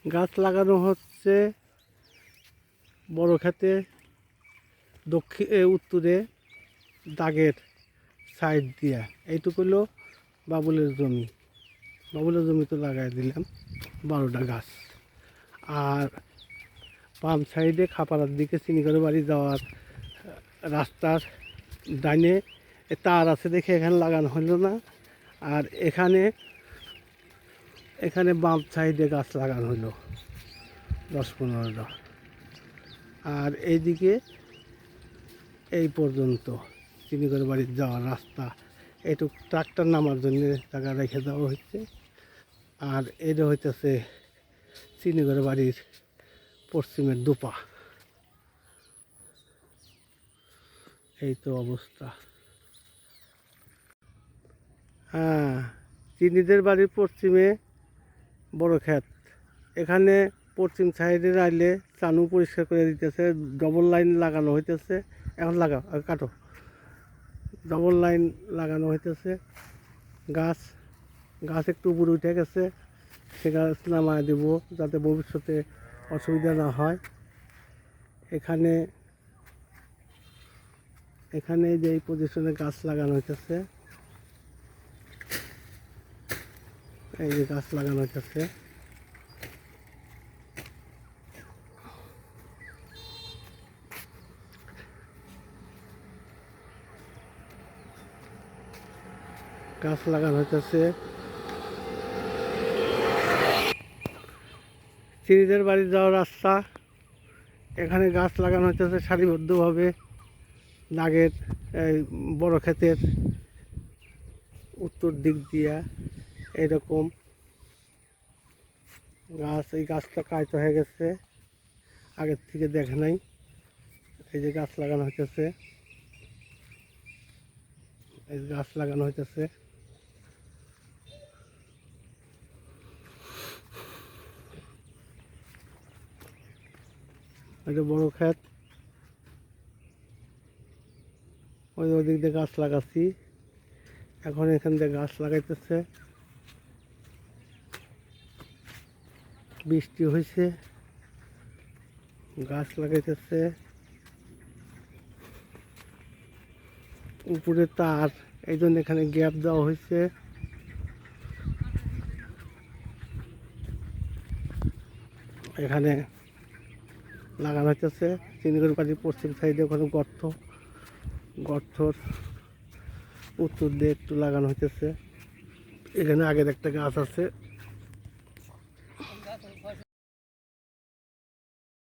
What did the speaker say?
গাছ লাগানো হচ্ছে বড় ক্ষেতে উত্তরে দাগের সাইড দিয়া। এইটুকু হলো বাবুলের জমি। বাবুলের জমিতে লাগাই দিলাম 12টা গাছ। আর বাম সাইডে খাপাড়ার দিকে চিনিগড় বাড়ি যাওয়ার রাস্তার ডাইনে তার আছে দেখে এখানে লাগানো হলো না। আর এখানে বাম সাইডে গাছ লাগানো হলো 10-15টা। আর এইদিকে এই পর্যন্ত চিনিগড় বাড়ির যাওয়ার রাস্তা একটু ট্রাক্টর নামার জন্য জায়গা রেখে দেওয়া হচ্ছে। আর এটা হইতেছে চিনিগড় বাড়ির পশ্চিমের দুপা। এই তো অবস্থা। হ্যাঁ, চিনিদের বাড়ির পশ্চিমে বড় ক্ষেত। এখানে পশ্চিম সাইডে আইলে চানু পরিষ্কার করে দিতেছে, ডবল লাইন লাগানো হইতেছে। এখন লাগাও, কাটো। ডবল লাইন লাগানো হইতেছে। গাছ একটু উপরে উঠে গেছে, সে গাছ নামায় দেব যাতে ভবিষ্যতে অসুবিধা না হয়। এখানে যে এই পজিশনে গাছ লাগানো হইতেছে, এই যে গাছ লাগানো হইতেছে। গাছ লাগানো হইতেছে। চিনিদের বাড়ি যাওয়ার রাস্তা, এখানে গাছ লাগানো হইতেছে সারিবদ্ধভাবে দাগের এই বড় ক্ষেতের উত্তর দিক দিয়া। এরকম গাছ, এই গাছটা কায়তো হয়ে গেছে, আগের থেকে দেখে নাই। এই যে গাছ লাগানো হইতেছে, এই গাছ লাগানো হইতেছে। এটা বড় ক্ষেত, ওই দিক দিয়ে গাছ লাগাচ্ছি। এখন এখান দিয়ে গাছ লাগাইতেছে। বৃষ্টি হয়েছে, গাছ লাগাইতেছে। উপরে তার, এই জন্য এখানে গ্যাপ দেওয়া হয়েছে। এখানে লাগানো হইতেছে চিনিগড় বাড়ির পশ্চিম সাইডে। ওখানে গর্তর উত্তর দিয়ে একটু লাগানো হইতেছে। এখানে আগের একটা গাছ আছে।